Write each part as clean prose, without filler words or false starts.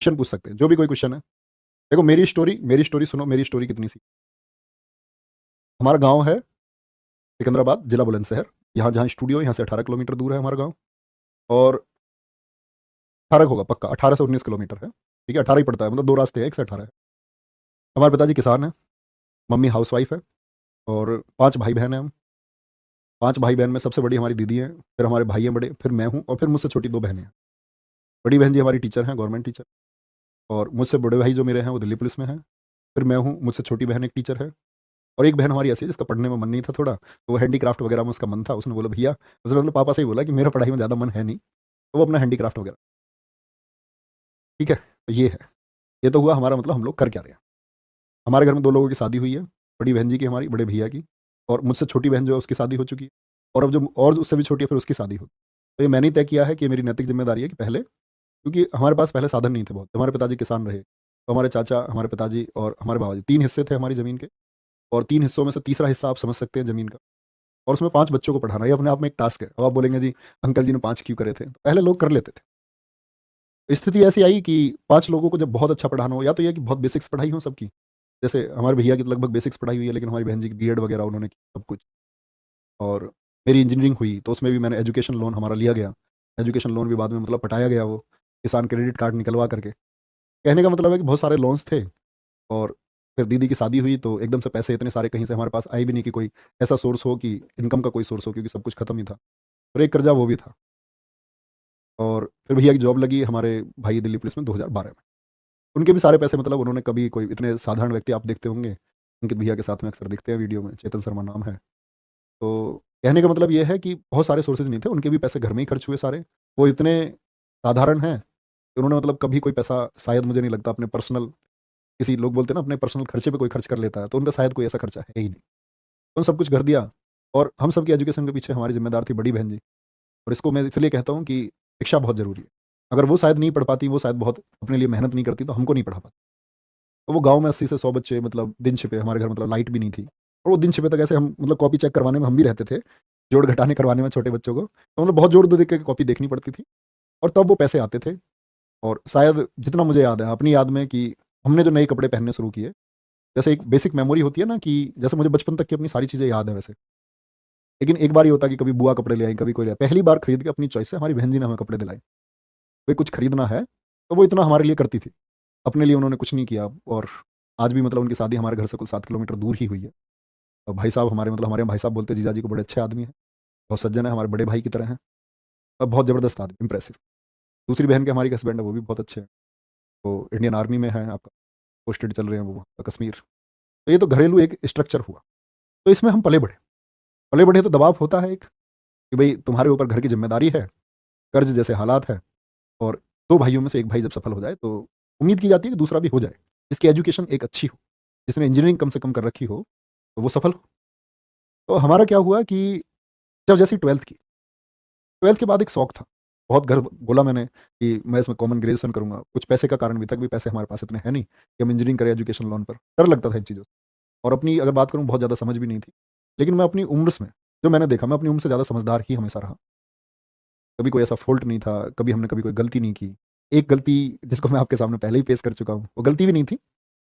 Question पूछ सकते हैं, जो भी कोई क्वेश्चन है। देखो मेरी स्टोरी सुनो, मेरी स्टोरी कितनी सी। हमारा गाँव है सिकंदराबाद, जिला बुलंदशहर। यहाँ जहाँ स्टूडियो है, यहाँ से 18 किलोमीटर दूर है हमारा गाँव। और 18 होगा पक्का, 18 से 19 किलोमीटर है। ठीक है, 18 ही पड़ता है, मतलब 2 रास्ते हैं, एक से 18 है। हमारे पिताजी किसान हैं, मम्मी हाउसवाइफ है, और 5 भाई बहन हैं हम। 5 भाई बहन में सबसे बड़ी हमारी दीदी हैं, फिर हमारे भाई हैं बड़े, फिर मैं हूँ, और फिर मुझसे छोटी 2 बहनें हैं। बड़ी बहन जी हमारी टीचर हैं, गवर्नमेंट टीचर। और मुझसे बड़े भाई जो मेरे हैं वो दिल्ली पुलिस में हैं। फिर मैं हूँ, मुझसे छोटी बहन एक टीचर है। और एक बहन हमारी ऐसी है जिसका पढ़ने में मन नहीं था थोड़ा, तो वो हैंडीक्राफ्ट वगैरह में उसका मन था। उसने बोला भैया, उसने मतलब पापा से ही बोला कि मेरा पढ़ाई में ज़्यादा मन है नहीं, तो वो अपना हैंडीक्राफ्ट वगैरह। ठीक है, तो ये है। ये तो हुआ हमारा, मतलब हम लोग कर क्या रहे हैं। हमारे घर में 2 लोगों की शादी हुई है, बड़ी बहन जी की, हमारी बड़े भैया की। और मुझसे छोटी बहन जो है उसकी शादी हो चुकी है। और अब जो और उससे भी छोटी है, फिर उसकी शादी हो। तो ये मैंने ही तय किया है कि ये मेरी नैतिक जिम्मेदारी है कि पहले, क्योंकि हमारे पास पहले साधन नहीं थे बहुत। हमारे पिताजी किसान रहे, तो हमारे चाचा, हमारे पिताजी और हमारे बाबा जी, 3 हिस्से थे हमारी ज़मीन के। और 3 हिस्सों में से तीसरा हिस्सा आप समझ सकते हैं ज़मीन का। और उसमें 5 बच्चों को पढ़ाना, ये अपने आप में एक टास्क है। अब आप बोलेंगे जी अंकल जी ने 5 क्यों करे थे? तो पहले लोग कर लेते थे। स्थिति ऐसी आई कि 5 लोगों को जब बहुत अच्छा पढ़ाना हो, या तो ये कि बहुत बेसिक्स पढ़ाई हो सबकी। जैसे हमारे भैया की तो लगभग बेसिक्स पढ़ाई हुई है, लेकिन हमारी बहन जी की बीएड वगैरह उन्होंने की सब कुछ। और मेरी इंजीनियरिंग हुई, तो उसमें भी मैंने एजुकेशन लोन हमारा लिया गया। एजुकेशन लोन भी बाद में मतलब पटाया गया, वो किसान क्रेडिट कार्ड निकलवा करके। कहने का मतलब है कि बहुत सारे लोन्स थे। और फिर दीदी की शादी हुई, तो एकदम से पैसे इतने सारे कहीं से हमारे पास आए भी नहीं कि कोई ऐसा सोर्स हो कि इनकम का कोई सोर्स हो, क्योंकि सब कुछ खत्म ही था। और एक कर्जा वो भी था। और फिर भैया की जॉब लगी हमारे भाई दिल्ली पुलिस में 2012 में। उनके भी सारे पैसे, मतलब उन्होंने कभी, कोई इतने साधारण व्यक्ति आप देखते होंगे, अंकित भैया के साथ में अक्सर दिखते हैं वीडियो में, चेतन शर्मा नाम है। तो कहने का मतलब ये है कि बहुत सारे सोर्सेज नहीं थे, उनके भी पैसे घर में ही खर्च हुए सारे। वो इतने साधारण हैं कि उन्होंने मतलब कभी कोई पैसा, शायद मुझे नहीं लगता, अपने पर्सनल, किसी लोग बोलते हैं ना अपने पर्सनल खर्चे पे कोई खर्च कर लेता है, तो उनका शायद कोई ऐसा खर्चा है ही नहीं। तो सब कुछ कर दिया। और हम सब की एजुकेशन के पीछे हमारी जिम्मेदार थी बड़ी बहन जी। और इसको मैं इसलिए कहता हूँ कि शिक्षा बहुत ज़रूरी है। अगर वो शायद नहीं पढ़ पाती, वो शायद बहुत अपने लिए मेहनत नहीं करती, तो हमको नहीं पढ़ा पाती। तो वो गाँव में 80 से 100 बच्चे, मतलब दिन छिपे हमारे घर, मतलब लाइट भी नहीं थी। और वो दिन छिपे तक ऐसे हम, मतलब कॉपी चेक करवाने में हम भी रहते थे, जोड़ घटाने करवाने में छोटे बच्चों को, तो मतलब बहुत जोर दे के कॉपी देखनी पड़ती थी। और तब वो पैसे आते थे। और शायद जितना मुझे याद है अपनी याद में, कि हमने जो नए कपड़े पहनने शुरू किए, जैसे एक बेसिक मेमोरी होती है ना, कि जैसे मुझे बचपन तक की अपनी सारी चीज़ें याद है वैसे। लेकिन एक बार ये होता कि कभी बुआ कपड़े ले आई, कभी कोई ले आया। पहली बार खरीद के अपनी चॉइस से हमारी बहन जी ने हमें कपड़े दिलाए। भाई कुछ खरीदना है, तो वो इतना हमारे लिए करती थी। अपने लिए उन्होंने कुछ नहीं किया। और आज भी मतलब उनकी शादी हमारे घर से कुल 7 किलोमीटर दूर ही हुई है। और भाई साहब हमारे, मतलब हमारे यहाँ भाई साहब बोलते हैं जीजा जी को, बड़े अच्छे आदमी हैं, बहुत सज्जन है, हमारे बड़े भाई की तरह हैं। और बहुत ज़बरदस्त आदमी, इंप्रेसिव। दूसरी बहन के हमारी हस्बैंड है, वो भी बहुत अच्छे हैं। वो इंडियन आर्मी में है आपका, पोस्टेड चल रहे हैं वो वहाँ पे कश्मीर। तो ये तो घरेलू एक स्ट्रक्चर हुआ। तो इसमें हम पले बढ़े। पले बढ़े तो दबाव होता है एक, कि भाई तुम्हारे ऊपर घर की जिम्मेदारी है, कर्ज जैसे हालात हैं। और 2 भाइयों में से एक भाई जब सफल हो जाए, तो उम्मीद की जाती है कि दूसरा भी हो जाए, जिसकी एजुकेशन एक अच्छी हो, जिसने इंजीनियरिंग कम से कम कर रखी हो, तो वो सफल हो। तो हमारा क्या हुआ कि जब जैसे 12th की, 12th के बाद एक शौक था। बहुत घर बोला मैंने कि मैं इसमें कॉमन ग्रेजुएशन करूँगा। कुछ पैसे का कारण भी था, कि पैसे हमारे पास इतने हैं नहीं कि हम इंजीनियरिंग करें एजुकेशन लोन पर। डर लगता था इन चीज़ों से। और अपनी अगर बात करूँ, बहुत ज़्यादा समझ भी नहीं थी। लेकिन मैं अपनी उम्र में, जो मैंने देखा, मैं अपनी उम्र से ज़्यादा समझदार ही हमेशा रहा। कभी कोई ऐसा फ़ॉल्ट नहीं था, कभी हमने कभी कोई गलती नहीं की। एक गलती जिसको मैं आपके सामने पहले ही पेश कर चुका हूँ, वो गलती भी नहीं थी।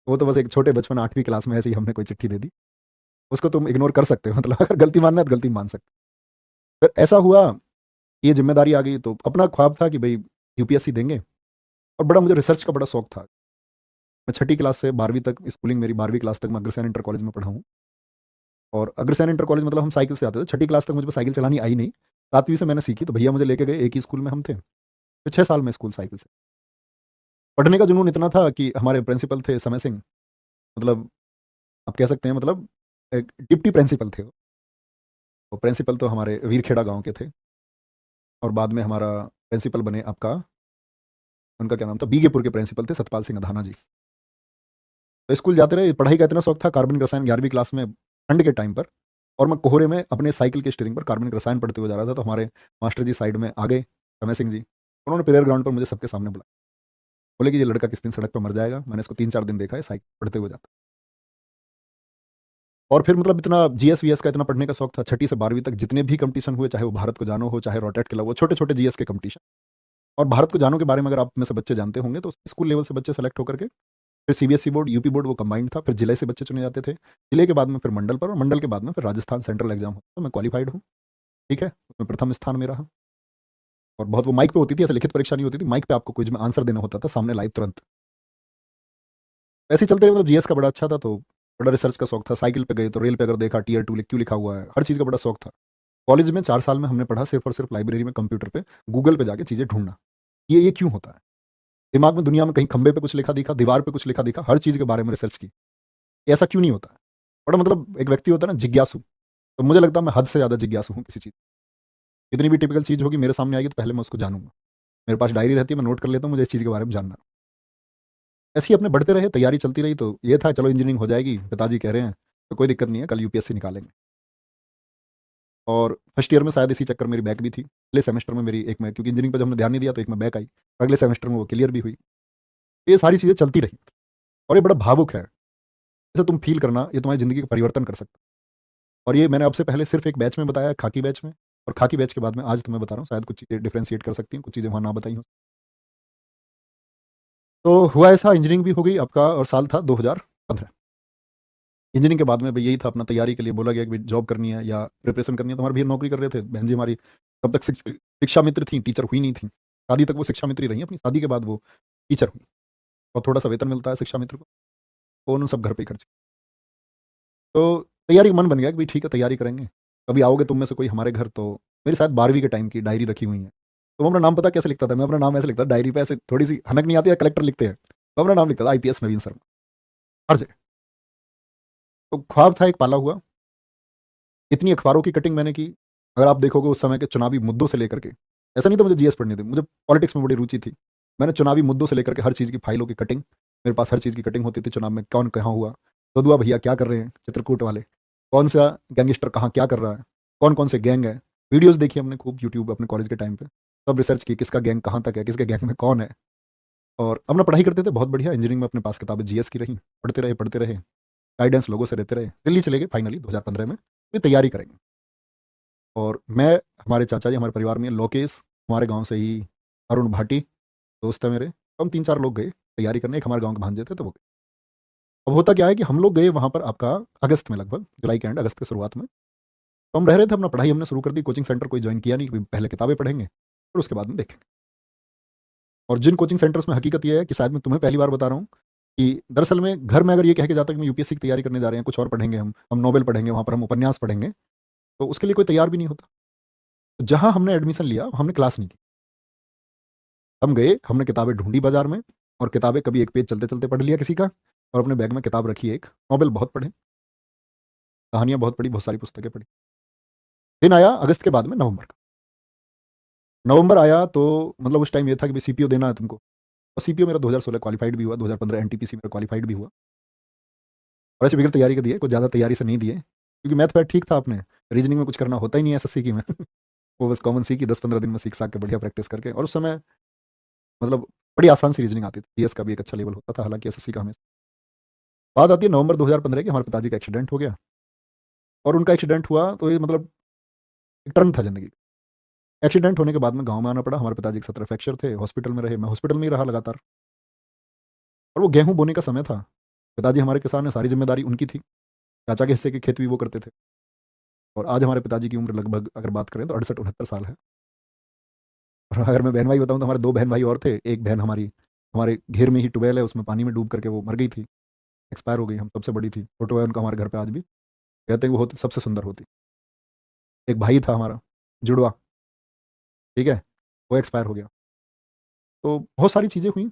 वो तो बस एक छोटे बचपन 8वीं क्लास में ऐसे ही हमने कोई चिट्ठी दे दी। उसको तुम इग्नोर कर सकते हो, मतलब अगर गलती मानना है तो गलती मान सकते हो। फिर ऐसा हुआ, ये ज़िम्मेदारी आ गई, तो अपना ख्वाब था कि भई यूपीएससी देंगे। और बड़ा मुझे रिसर्च का बड़ा शौक था। मैं छठी क्लास से 12वीं तक स्कूलिंग, मेरी 12वीं क्लास तक मैं अग्रसेन इंटर कॉलेज में पढ़ा हूँ। और अग्रसेन इंटर कॉलेज मतलब हम साइकिल से आते थे। छठी क्लास तक मुझे साइकिल चलानी आई नहीं। 7वीं से मैंने सीखी, तो भैया मुझे लेके गए, एक ही स्कूल में हम थे। फिर 6 साल में स्कूल साइकिल से। पढ़ने का जुनून इतना था कि हमारे प्रिंसिपल थे समय सिंह, मतलब आप कह सकते हैं, मतलब एक डिप्टी प्रिंसिपल थे वो। तो प्रिंसिपल तो हमारे वीरखेड़ा गाँव के थे। और बाद में हमारा प्रिंसिपल बने आपका, उनका क्या नाम था, बीगेपुर के प्रिंसिपल थे सतपाल सिंह अधाना जी। तो स्कूल जाते रहे, पढ़ाई का इतना शौक था, कार्बनिक रसायन 11वीं क्लास में, ठंड के टाइम पर। और मैं कोहरे में अपने साइकिल के स्टीयरिंग पर कार्बनिक रसायन पढ़ते हुए जा रहा था, तो हमारे मास्टर जी साइड में आ गए, समय सिंह जी। उन्होंने प्रेयर ग्राउंड पर मुझे सबके सामने बुलाया। बोले कि ये लड़का किस दिन सड़क पर मर जाएगा। मैंने इसको 3-4 दिन देखा है साइकिल पढ़ते हुए जाता। और फिर मतलब इतना जीएस वीएस का इतना पढ़ने का शौक था, छठी से 12वीं तक जितने भी कंपटीशन हुए, चाहे वो भारत को जानो हो, चाहे रोटेट क्लब हो, छोटे छोटे जीएस के कंपटीशन, और भारत को जानो के बारे में अगर आप में से बच्चे जानते होंगे तो स्कूल लेवल से बच्चे सेलेक्ट होकर के फिर सीबीएसई बोर्ड, यूपी बोर्ड, वो कंबाइंड था, फिर जिले से बच्चे चुने जाते थे, जिले के बाद में फिर मंडल पर, और मंडल के बाद में फिर राजस्थान सेंट्रल एग्जाम होता, तो मैं क्वालिफाइड हूँ। ठीक है, उसमें प्रथम स्थान में रहा। और बहुत वो माइक पे होती थी, ऐसे लिखित परीक्षा नहीं होती थी, माइक पे आपको क्विज में आंसर देना होता था सामने लाइव तुरंत। ऐसे ही चलते रहे, मतलब जीएस का बड़ा अच्छा था, तो बड़ा रिसर्च का शौक था। साइकिल पे गए तो रेल पे अगर देखा टियर 2 क्यों लिखा हुआ है, हर चीज़ का बड़ा शौक था। कॉलेज में 4 साल में हमने पढ़ा सिर्फ और सिर्फ लाइब्रेरी में कंप्यूटर पे गूगल पे जाके चीज़ें ढूंढना, ये क्यों होता है। दिमाग में दुनिया में कहीं खंबे पे कुछ लिखा दिखा, दीवार पे कुछ लिखा दिखा, हर चीज़ के बारे में रिसर्च की, ऐसा क्यों नहीं होता है। बड़ा मतलब एक व्यक्ति होता है ना जिज्ञासु, तो मुझे लगता है मैं हद से ज़्यादा जिज्ञासु हूँ किसी चीज़। कितनी भी टिपिकल चीज़ होगी मेरे सामने आएगी तो पहले मैं उसको जानूंगा। मेरे पास डायरी रहती है, मैं नोट कर लेता हूँ, मुझे इस चीज़ के बारे में जानना। ऐसे ही अपने बढ़ते रहे, तैयारी चलती रही, तो ये था चलो इंजीनियरिंग हो जाएगी, पिताजी कह रहे हैं तो कोई दिक्कत नहीं है, कल यूपीएससी निकालेंगे। और फर्स्ट ईयर में शायद इसी चक्कर मेरी बैक भी थी, अगले सेमेस्टर में मेरी एक में, क्योंकि इंजीनियरिंग पर जब हमने ध्यान नहीं दिया तो एक में बैक आई, अगले सेमेस्टर में वो क्लियर भी हुई। तो ये सारी चीज़ें चलती रही, और ये बड़ा भावुक है, इसे तुम फील करना, ये तुम्हारी ज़िंदगी का परिवर्तन कर सकता है। और ये मैंने आपसे पहले सिर्फ एक बैच में बताया, खाकी बैच में, और खाकी बैच के बाद में आज तुम्हें बता रहा हूँ, शायद कुछ चीज़ें डिफ्रेंशिएट कर सकती हैं, कुछ चीज़ें वहाँ ना बताई हों। तो हुआ ऐसा, इंजीनियरिंग भी हो गई आपका, और साल था 2015। इंजीनियरिंग के बाद में भाई यही था, अपना तैयारी के लिए बोला गया कि भाई जॉब करनी है या प्रिपरेशन करनी है, तो हमारे भैया नौकरी कर रहे थे, बहन जी हमारी तब तक शिक्षा मित्र थी, टीचर हुई नहीं थी। शादी तक वो शिक्षा मित्र ही रही, अपनी शादी के बाद वो टीचर हुई, और थोड़ा सा वेतन मिलता है शिक्षा मित्र को, तो उन्होंने सब घर पे ही खर्च। तो तैयारी का मन बन गया कि भाई ठीक है तैयारी करेंगे, कभी आओगे तुम में से कोई हमारे घर। तो मेरी शायद 12वीं के टाइम की डायरी रखी हुई है, तो मैं अपना नाम पता कैसे लिखता था, मैं अपना नाम ऐसे लिखता था डायरी पे, ऐसे थोड़ी सी हनक नहीं आती है, कलेक्टर लिखते हैं, तो अपना नाम लिखता था आईपीएस नवीन शर्मा, हर जगह। तो ख्वाब था एक पाला हुआ, इतनी अखबारों की कटिंग मैंने की। अगर आप देखोगे उस समय के चुनावी मुद्दों से लेकर के, ऐसा नहीं था मुझे जीएस पढ़नी थी, मुझे पॉलिटिक्स में बड़ी रुचि थी। मैंने चुनावी मुद्दों से लेकर के हर चीज़ की फाइलों की कटिंग, मेरे पास हर चीज़ की कटिंग होती थी, चुनाव में कौन कहाँ हुआ, ददुआ भैया क्या कर रहे हैं चित्रकूट वाले, कौन सा गैंगस्टर कहाँ क्या कर रहा है, कौन कौन से गैंग है। वीडियोज़ देखी हमने खूब यूट्यूब अपने कॉलेज के टाइम पे, सब रिसर्च की किसका गैंग कहाँ तक है, किसके गैंग में कौन है। और अपना पढ़ाई करते थे बहुत बढ़िया, इंजीनियरिंग में अपने पास किताबें जीएस की रही, पढ़ते रहे, गाइडेंस लोगों से रहते रहे, दिल्ली चले गए फाइनली 2015 में, फिर तैयारी करेंगे। और मैं, हमारे चाचा जी, हमारे परिवार में लोकेश, हमारे गांव से ही अरुण भाटी दोस्त है मेरे, तो हम 3-4 लोग गए तैयारी करने, एक हमारे गांव के भांजे थे तो वो गए। अब होता क्या है कि हम लोग गए वहाँ पर आपका अगस्त में, लगभग जुलाई के एंड, अगस्त के शुरुआत में। तो हम रह रहे थे, अपना पढ़ाई हमने शुरू कर दी, कोचिंग सेंटर कोई ज्वाइन किया नहीं, कि पहले किताबें पढ़ेंगे फिर उसके बाद में देखेंगे। और जिन कोचिंग सेंटर्स में हकीकत ये है कि शायद मैं तुम्हें पहली बार बता रहा हूँ कि दरअसल में घर में अगर ये कह के जाता कि मैं यूपीएससी की तैयारी करने जा रहे हैं, कुछ और पढ़ेंगे, हम नोबेल पढ़ेंगे, वहाँ पर हम उपन्यास पढ़ेंगे, तो उसके लिए कोई तैयार भी नहीं होता। तो जहाँ हमने एडमिशन लिया हमने क्लास नहीं की, हम गए, हमने किताबें ढूंढी बाजार में, और किताबें कभी एक पेज चलते चलते पढ़ लिया किसी का, और अपने बैग में किताब रखी एक, नॉवेल बहुत पढ़े, कहानियाँ बहुत पढ़ी, बहुत सारी पुस्तकें पढ़ी। दिन आया अगस्त के बाद में नवंबर का, नवंबर आया तो मतलब उस टाइम ये था कि भाई सीपीओ देना है तुमको, और सीपीओ मेरा 2016 क्वालिफाइड भी हुआ, 2015 एनटीपीसी मेरा क्वालिफाइड भी हुआ। और ऐसे बिगड़ तैयारी के दिए, कुछ ज़्यादा तैयारी से नहीं दिए, क्योंकि मैथ वैथ ठीक था अपने, रीजनिंग में कुछ करना होता ही नहीं है एसएससी की में वो बस कॉमन सी की 10-15 दिन में सीख साख के बढ़िया प्रैक्टिस करके, और उस समय मतलब बड़ी आसान सी रीजनिंग आती थी, पीएस का भी एक अच्छा लेवल होता था, हालांकि एसएससी का हमें। बात आती है नवंबर 2015 की, हमारे पिताजी का एक्सीडेंट हो गया, और उनका एक्सीडेंट हुआ तो ये मतलब एक टर्न था जिंदगी का। एक्सीडेंट होने के बाद में गांव में आना पड़ा, हमारे पिताजी के 17 फ्रैक्चर थे, हॉस्पिटल में रहे, मैं हॉस्पिटल में ही रहा लगातार। और वो गेहूं बोने का समय था, पिताजी हमारे किसान है, सारी जिम्मेदारी उनकी थी, चाचा के हिस्से की खेत भी वो करते थे। और आज हमारे पिताजी की उम्र लगभग अगर बात करें तो 68-69 साल है। और अगर मैं बहन भाई बताऊं तो हमारे 2 बहन भाई और थे, एक बहन हमारी हमारे घेर में ही ट्यूबवेल है, उसमें पानी में डूब करके वो मर गई थी, एक्सपायर हो गई, हम सबसे बड़ी थी, फोटो है उनका हमारे घर पे आज भी, कहते हैं कि वो होती सबसे सुंदर होती। एक भाई था हमारा जुड़वा, ठीक है, वो एक्सपायर हो गया। तो बहुत सारी चीज़ें हुई,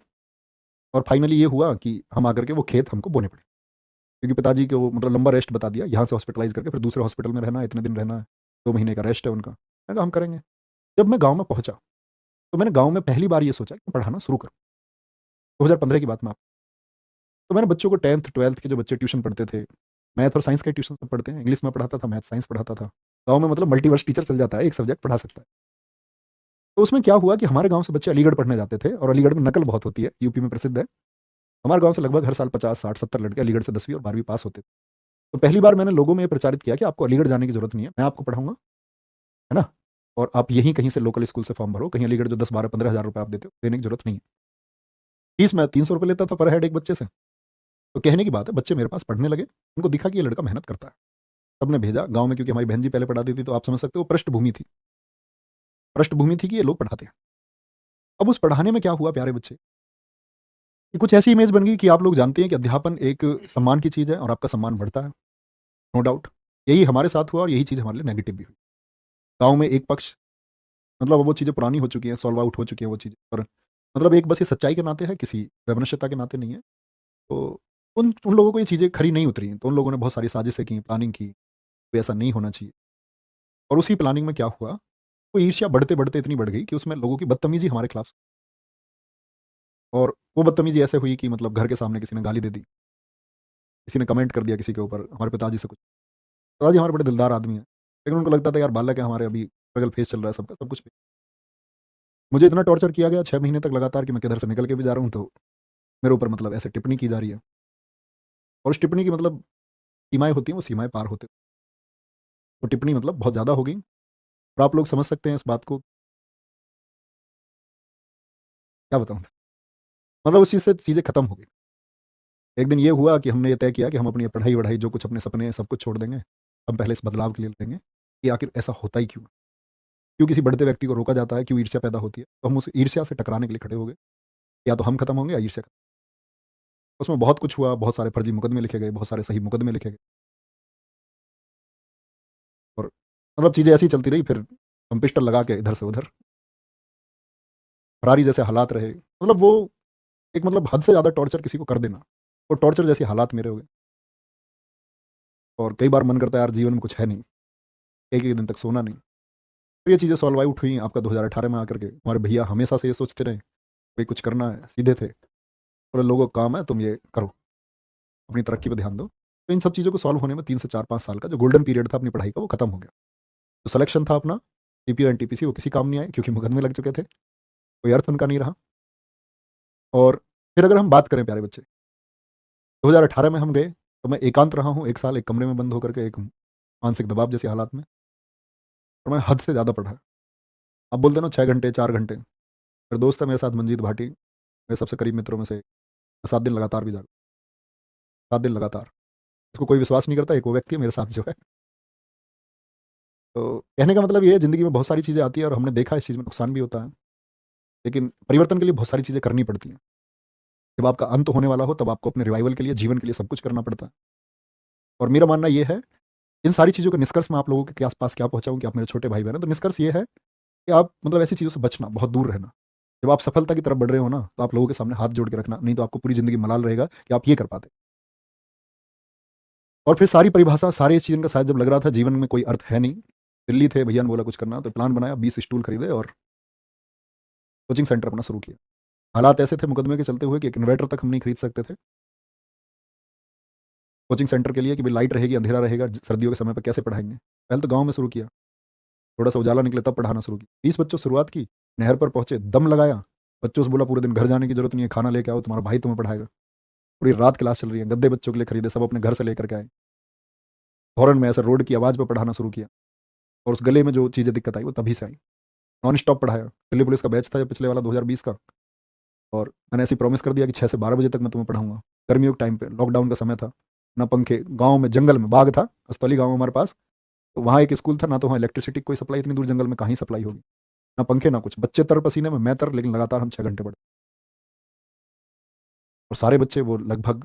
और फाइनली ये हुआ कि हम आकर के वो खेत हमको बोने पड़े, क्योंकि पिताजी को मतलब लंबा रेस्ट बता दिया, यहाँ से हॉस्पिटलाइज करके फिर दूसरे हॉस्पिटल में रहना है, इतने दिन रहना है, 2 महीने का रेस्ट है उनका। मैं कहा हम करेंगे। जब मैं गाँव में पहुँचा तो मैंने गाँव में पहली बार ये सोचा कि पढ़ाना शुरू करूँ, 2015 की बात में। तो मैंने बच्चों को 10th 12th के जो बच्चे ट्यूशन पढ़ते थे, मैथ और साइंस के ट्यूशन सब पढ़ते हैं, इंग्लिश में पढ़ाता था, मैथ साइंस पढ़ाता था। गाँव में मतलब मल्टीवर्स टीचर चल जाता है, एक सब्जेक्ट पढ़ा सकता है। तो उसमें क्या हुआ कि हमारे गाँव से बच्चे अलीगढ़ पढ़ने जाते थे, और अलीगढ़ में नकल बहुत होती है, यूपी में प्रसिद्ध है। हमारे गाँव से लगभग हर साल 50, 60, 70 लड़के अलीगढ़ से 10वीं और 12वीं पास होते थे। तो पहली बार मैंने लोगों में ये प्रचारित किया कि आपको अलीगढ़ जाने की जरूरत नहीं है, मैं आपको पढ़ाऊंगा, है ना। और आप यहीं कहीं से लोकल स्कूल से फॉर्म भरो, कहीं अलीगढ़ जो 10, 12, 15 हज़ार रुपये आप देते हो, देने की जरूरत नहीं है। फीस मैं 300 रुपये लेता था पर हेड एक बच्चे से। तो कहने की बात है, बच्चे मेरे पास पढ़ने लगे, उनको दिखा कि ये लड़का मेहनत करता है, सबने भेजा गाँव में, क्योंकि हमारी बहन जी पहले पढ़ाती थी, तो आप समझ सकते हो पृष्ठभूमि थी, पृष्ठभूमि थी कि ये लोग पढ़ाते हैं। अब उस पढ़ाने में क्या हुआ प्यारे बच्चे, कि कुछ ऐसी इमेज बन गई कि आप लोग जानते हैं कि अध्यापन एक सम्मान की चीज़ है और आपका सम्मान बढ़ता है, नो डाउट। यही हमारे साथ हुआ और यही चीज़ हमारे लिए नेगेटिव भी हुई। गाँव में एक पक्ष, मतलब अब वो चीज़ें पुरानी हो चुकी हैं, सॉल्व आउट हो चुकी हैं वो चीज़ें, पर मतलब एक बस ये सच्चाई के नाते है, किसी वैमनस्यता के नाते नहीं है। तो उन उन लोगों को ये चीज़ें खरी नहीं उतरी, तो उन लोगों ने बहुत सारी साजिशें की, प्लानिंग की, कि ऐसा नहीं होना चाहिए। और उसी प्लानिंग में क्या हुआ, वो ईर्ष्या बढ़ते-बढ़ते इतनी बढ़ गई कि उसमें लोगों की बदतमीज़ी हमारे खिलाफ, और वो बदतमीज़ी ऐसे हुई कि मतलब घर के सामने किसी ने गाली दे दी, किसी ने कमेंट कर दिया किसी के ऊपर, हमारे पिताजी से कुछ। पिताजी हमारे बड़े दिलदार आदमी हैं, लेकिन उनको लगता था यार बालक है हमारे, अभी स्ट्रगल फेस चल रहा है सबका, सब कुछ। मुझे इतना टॉर्चर किया गया 6 महीने तक लगातार कि मैं किधर से निकल के भी जा रहा हूँ, तो मेरे ऊपर मतलब ऐसे टिप्पणी की जा रही है, और उस टिप्पणी की मतलब सीमाएँ होती हैं, वो सीमाएँ पार होते, तो टिप्पणी मतलब बहुत ज़्यादा हो गई, और आप लोग समझ सकते हैं इस बात को, क्या बताऊँ? मतलब उस चीज़ से चीज़ें खत्म हो गई। एक दिन ये हुआ कि हमने ये तय किया कि हम अपनी पढ़ाई-वढ़ाई जो कुछ अपने सपने हैं सब कुछ छोड़ देंगे। हम पहले इस बदलाव के लिए लड़ेंगे, कि आखिर ऐसा होता ही क्यों है? क्यों किसी बढ़ते व्यक्ति को रोका जाता है? क्यों ईर्ष्या पैदा होती है? तो हम उस ईर्ष्या से टकराने के लिए खड़े हो गए, या तो हम खत्म होंगे या ईर्ष्या खत्म। उसमें बहुत कुछ हुआ, बहुत सारे फर्जी मुकदमे लिखे गए, बहुत सारे सही मुकदमे लिखे गए, और मतलब चीज़ें ऐसी ही चलती रही, फिर हम पिस्टल लगा के इधर से उधर, फरारी जैसे हालात रहे। मतलब वो एक मतलब हद से ज़्यादा टॉर्चर किसी को कर देना, वो टॉर्चर जैसे हालात मेरे हो गए, और कई बार मन करता है यार जीवन में कुछ है नहीं, एक-एक दिन तक सोना नहीं। फिर ये चीज़ें सॉल्व आउट हुई आपका 2018 में आकर के। हमारे भैया हमेशा से ये सोचते रहे, भई कुछ करना है, सीधे थे। बोले लोगों का काम है, तुम ये करो, अपनी तरक्की पे ध्यान दो। तो इन सब चीज़ों को सॉल्व होने में 3 से 4-5 साल का जो गोल्डन पीरियड था अपनी पढ़ाई का, वो खत्म हो गया। जो सिलेक्शन था अपना सीपीओ एनटीपीसी, वो किसी काम नहीं आए, क्योंकि मुकदमे लग चुके थे, कोई अर्थ उनका नहीं रहा। और फिर अगर हम बात करें प्यारे बच्चे, 2018 में हम गए, तो मैं एकांत रहा हूँ 1 साल एक कमरे में बंद होकर के, एक मानसिक दबाव जैसी हालात में, और मैं हद से ज़्यादा पढ़ा। आप बोलते हैं ना 6 घंटे, 4 घंटे। मेरे दोस्त है मेरे साथ मंजीत भाटी, मेरे सबसे करीब मित्रों में से, 7 दिन लगातार भी जागा, 7 दिन लगातार। इसको कोई विश्वास नहीं करता, एक वो व्यक्ति है मेरे साथ जो है। तो कहने का मतलब ये है, ज़िंदगी में बहुत सारी चीज़ें आती हैं और हमने देखा है इस चीज़ में नुकसान भी होता है, लेकिन परिवर्तन के लिए बहुत सारी चीज़ें करनी पड़ती हैं। जब आपका अंत होने वाला हो, तब आपको अपने रिवाइवल के लिए, जीवन के लिए सब कुछ करना पड़ता है। और मेरा मानना ये है, इन सारी चीज़ों का निष्कर्ष मैं आप लोगों के पास क्या पहुँचाऊँ, कि आप मेरे छोटे भाई-बहन हैं, तो निष्कर्ष ये है कि आप मतलब ऐसी चीज़ों से बचना, बहुत दूर रहना। जब आप सफलता की तरफ बढ़ रहे हो ना, तो आप लोगों के सामने हाथ जोड़ के रखना, नहीं तो आपको पूरी ज़िंदगी मलाल रहेगा कि आप ये कर पाते। और फिर सारी परिभाषा, सारे इस चीज़ का शायद जब लग रहा था जीवन में कोई अर्थ है नहीं, दिल्ली थे, भैया ने बोला कुछ करना, तो प्लान बनाया, 20 स्टूल खरीदे और कोचिंग सेंटर अपना शुरू किया। हालात ऐसे थे मुकदमे के चलते हुए कि एक इन्वर्टर तक हम नहीं खरीद सकते थे कोचिंग सेंटर के लिए, कि भाई लाइट रहेगी, अंधेरा रहेगा, सर्दियों के समय पे कैसे पढ़ाएँगे? पहले तो गाँव में शुरू किया, थोड़ा-सा उजाला निकले तब पढ़ाना शुरू किया। 20 बच्चों से शुरुआत की, नहर पर पहुँचे, दम लगाया, बच्चों से बोला पूरे दिन घर जाने की ज़रूरत नहीं है, खाना लेके आओ, तुम्हारा भाई तुम्हें पढ़ाएगा। पूरी रात क्लास चल रही है, गद्दे बच्चों के लिए खरीदे, सब अपने घर से लेकर के आए। हॉर्न में ऐसे रोड की आवाज़ पे पढ़ाना शुरू किया, और उस गले में जो चीज़ें दिक्कत आई, वो तभी से आई। नॉन स्टॉप पढ़ाया। दिल्ली पुलिस का बैच था जो पिछले वाला 2020 का, और मैंने ऐसे ही प्रॉमिस कर दिया कि 6 से 12 बजे तक मैं तुम्हें पढ़ाऊँगा। गर्मियों के टाइम पे, लॉकडाउन का समय था, ना पंखे, गाँव में जंगल में बाग था, अस्तौली गाँव हमारे पास, तो वहाँ एक स्कूल था, ना तो वहाँ इलेक्ट्रिसिटी की कोई सप्लाई, इतनी दूर जंगल में कहाँ ही सप्लाई होगी। ना पंखे ना कुछ, बच्चे तर पसीने में, मैं तर, लेकिन लगातार हम 6 घंटे पढ़े। और सारे बच्चे वो लगभग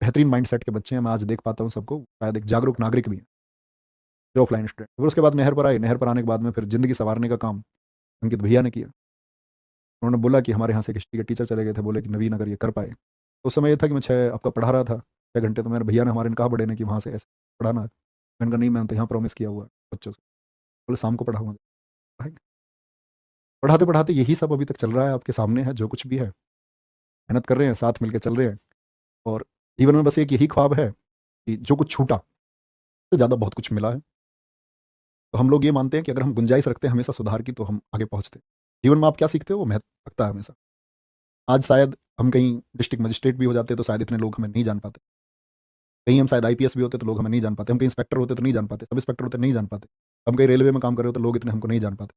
बेहतरीन माइंडसेट के बच्चे हैं, मैं आज देख पाता हूँ सबको, शायद एक जागरूक नागरिक भी हैं, जो ऑफलाइन स्टूडेंट। फिर उसके बाद नहर पर आए, नहर पर आने के बाद में फिर ज़िंदगी सँवारने का काम अंकित भैया ने किया। उन्होंने बोला कि हमारे यहाँ से एक हिस्ट्री के टीचर चले गए थे, बोले कि नवीन अगर ये कर पाए। तो उस समय ये था कि मैं 6 आपका पढ़ा रहा था, 6 घंटे, तो मेरे भैया ने हमारे ने कहा बड़े ने कि वहाँ से ऐसे पढ़ाना है। मैंने कहा नहीं, मैंने तो यहाँ प्रॉमिस किया हुआ है बच्चों से। बोले शाम को पढ़ाऊँगा। पढ़ाएँगे। पढ़ाते-पढ़ाते यही सब अभी तक चल रहा है, आपके सामने है जो कुछ भी है। मेहनत कर रहे हैं, साथ मिलके चल रहे हैं, और जीवन में बस एक यही ख्वाब है कि जो कुछ छूटा, उससे ज़्यादा बहुत कुछ मिला है। तो हम लोग ये मानते हैं कि अगर हम गुंजाइश रखते हैं हमेशा सुधार की, तो हम आगे पहुँचते हैं। जीवन में आप क्या सीखते हो, वो महत्व रखता है हमेशा। आज शायद हम कहीं डिस्ट्रिक्ट मजिस्ट्रेट भी हो जाते, तो शायद इतने लोग हमें नहीं जान पाते। कहीं हम शायद आईपीएस भी होते, तो लोग हमें नहीं जान पाते। हम कहीं इंस्पेक्टर होते, तो नहीं जान पाते। सब इंस्पेक्टर होते, नहीं जान पाते। हम कहीं रेलवे में काम कर रहे हो, तो लोग इतने हमको नहीं जान पाते।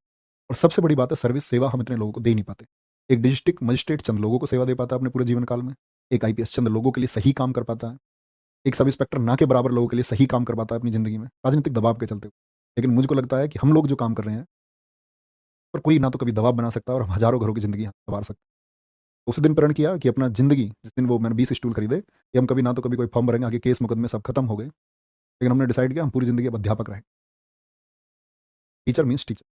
और सबसे बड़ी बात है सर्विस सेवा हम इतने लोगों को दे नहीं पाते। एक डिस्ट्रिक्ट मजिस्ट्रेट चंद लोगों को सेवा दे पाता है अपने पूरे जीवन काल में, एक आईपीएस चंद लोगों के लिए सही काम कर पाता है, एक सब इंस्पेक्टर ना के बराबर लोगों के लिए सही काम कर पाता है अपनी ज़िंदगी में, राजनीतिक दबाव के चलते हुए। लेकिन मुझको लगता है कि हम लोग जो काम कर रहे हैं, पर कोई ना तो कभी दबाव बना सकता है और हज़ारों घरों की ज़िंदगी सँवार सकता है। उस दिन प्रण किया कि अपना ज़िंदगी जिस दिन वो मैंने 20 स्टूल खरीदे कि हम कभी ना तो कभी कोई फॉर्म भरेंगे, आगे केस मुकदमे सब खत्म हो गए। लेकिन हमने डिसाइड किया हम पूरी ज़िंदगी अब अध्यापक रहेंगे। Teacher means teacher.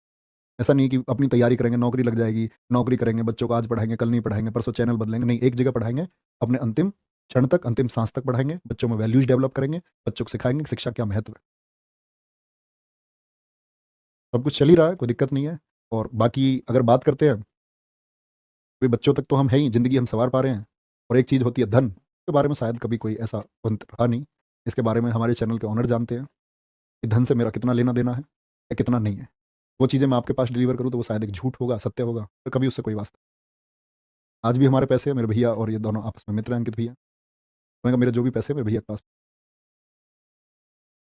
ऐसा नहीं कि अपनी तैयारी करेंगे, नौकरी लग जाएगी, नौकरी करेंगे, बच्चों को आज पढ़ाएँगे, कल नहीं पढ़ाएँगे, परसों चैनल बदलेंगे, नहीं, एक जगह पढ़ाएँगे, अपने अंतिम क्षण तक, अंतिम साँस तक पढ़ाएँगे, बच्चों में वैल्यूज़ डेवलप करेंगे, बच्चों को सिखाएँगे कि शिक्षा क्या महत्व है। सब कुछ चल ही रहा है, कोई दिक्कत नहीं है। और बाकी अगर बात करते हैं, अभी बच्चों तक तो हम हैं ही, ज़िंदगी हम सँवार पा रहे हैं। और एक चीज़ होती है धन, के बारे में शायद कभी कोई ऐसा पंथ रहा नहीं। इसके बारे में हमारे चैनल के ओनर जानते हैं कि धन से मेरा कितना लेना-देना है या कितना नहीं है। वो चीज़ें मैं आपके पास डिलीवर करूँ तो वो शायद एक झूठ होगा, सत्य होगा, पर कभी उससे कोई वास्ता। आज भी हमारे पैसे हैं, मेरे भैया और ये दोनों आपस में मित्र हैं अंकित भैया। मैंने कहा मेरे जो भी पैसे हैं मेरे भैया के पास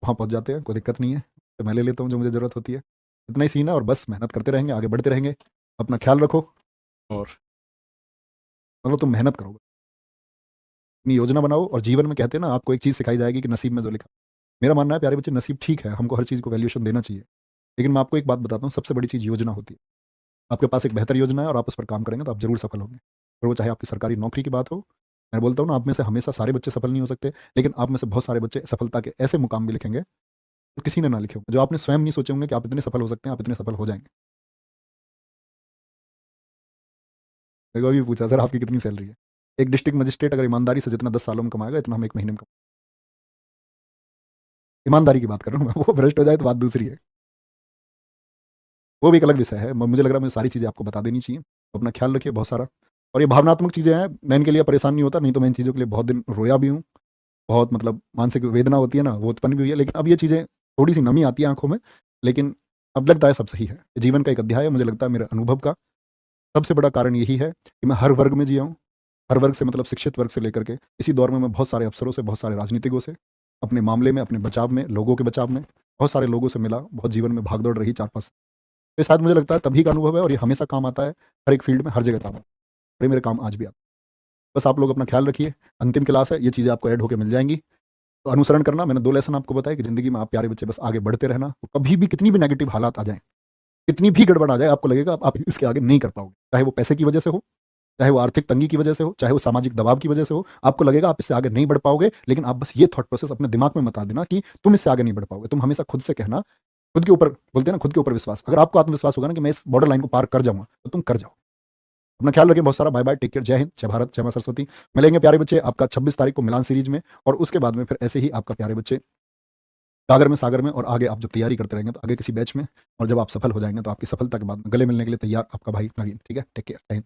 वहाँ पहुँच जाते हैं, कोई दिक्कत नहीं है। तो मैं ले लेता हूँ जो मुझे ज़रूरत होती है। इतना ही सीन है और बस मेहनत करते रहेंगे, आगे बढ़ते रहेंगे। अपना ख़्याल रखो और मतलब तुम मेहनत करो। अपनी योजना बनाओ और जीवन में कहते हैं ना आपको एक चीज़ सिखाई जाएगी कि नसीब में जो लिखा। मेरा मानना है प्यारे बच्चे नसीब ठीक है, हमको हर चीज़ को वैल्यूएशन देना चाहिए। लेकिन मैं आपको एक बात बताता हूँ सबसे बड़ी चीज़ योजना होती है। आपके पास एक बेहतर योजना है और आप उस पर काम करेंगे तो आप ज़रूर सफल होंगे। फिर वो चाहे आपकी सरकारी नौकरी की बात हो, मैं बोलता हूँ ना आप में से हमेशा सारे बच्चे सफल नहीं हो सकते, लेकिन आप में से बहुत सारे बच्चे सफलता के ऐसे मुकाम भी लिखेंगे, जो किसी ने ना लिखे होंगे, जो आपने स्वयं नहीं सोचे होंगे कि आप इतने सफल हो सकते हैं, आप इतने सफल हो जाएँगे। मेरे को अभी पूछा सर आपकी कितनी सैलरी है? एक डिस्ट्रिक्ट मजिस्ट्रेट अगर ईमानदारी से जितना 10 सालों में कमाएगा, इतना हम 1 महीने में ईमानदारी की बात कर रहा हूँ मैं, वो भ्रष्ट हो जाए तो बात दूसरी है। वो भी एक अलग विषय है। म मुझे लग रहा है मुझे सारी चीज़ें आपको बता देनी चाहिए। तो अपना ख़्याल रखिए बहुत सारा। और ये भावनात्मक चीज़ें हैं, मैं इनके लिए परेशान नहीं होता, नहीं तो मैं इन चीज़ों के लिए बहुत दिन रोया भी हूँ। बहुत मतलब मानसिक वेदना होती है ना, वो उत्पन्न भी हुई है। लेकिन अब ये चीज़ें थोड़ी-सी नमी आती है आँखों में, लेकिन अब लगता है सब सही है। जीवन का एक अध्याय है, मुझे लगता है मेरे अनुभव का सबसे बड़ा कारण यही है कि मैं हर वर्ग में जिया हूँ। हर वर्ग से मतलब शिक्षित वर्ग से लेकर के इसी दौर में मैं बहुत सारे अफ़सरों से, बहुत सारे राजनीतिकों से, अपने मामले में, अपने बचाव में, लोगों के बचाव में, बहुत सारे लोगों से मिला। बहुत जीवन में भाग-दौड़ रही 4-5। ये शायद मुझे लगता है तभी का अनुभव है और ये हमेशा काम आता है, हर एक फ़ील्ड में, हर जगह काम आता है। और ये मेरे काम आज भी आता है। बस आप लोग अपना ख़्याल रखिए, अंतिम क्लास है, ये चीज़ें आपको ऐड होके मिल जाएँगी। तो अनुसरण करना, मैंने 2 लेसन आपको बताए कि ज़िंदगी में आप प्यारे बच्चे बस आगे बढ़ते रहना। तो कभी भी कितनी भी नेगेटिव हालात आ जाएँ, कितनी भी गड़बड़ आ जाए, आपको लगेगा आप इसके आगे नहीं कर पाओगे। चाहे वो पैसे की वजह से हो, चाहे वो आर्थिक तंगी की वजह से हो, चाहे वो सामाजिक दबाव की वजह से हो, आपको लगेगा आप इससे आगे नहीं बढ़ पाओगे। लेकिन आप बस ये थॉट प्रोसेस अपने दिमाग में मता देना कि तुम इससे आगे नहीं बढ़ पाओगे। तुम हमेशा खुद से कहना, खुद के ऊपर बोलते हैं ना, खुद के ऊपर विश्वास। अगर आपको आत्मविश्वास होगा ना कि मैं इस बॉर्डर लाइन को पार कर जाऊँगा, तो तुम कर जाओ। अपना ख्याल रखिए बहुत सारा। बाय बाय, टेक केयर, जय हिंद, जय भारत, जय मां सरस्वती। मिलेंगे प्यारे बच्चे आपका 26 तारीख को मिलान सीरीज में, और उसके बाद में फिर ऐसे ही आपका प्यारे बच्चे सागर में और आगे आप जब तैयारी करते रहेंगे तो आगे किसी बैच में, और जब आप सफल हो जाएंगे तो आपकी सफलता के बाद में गले मिलने के लिए तैयार आपका भाई नवीन। ठीक है, टेक केयर, जय हिंद।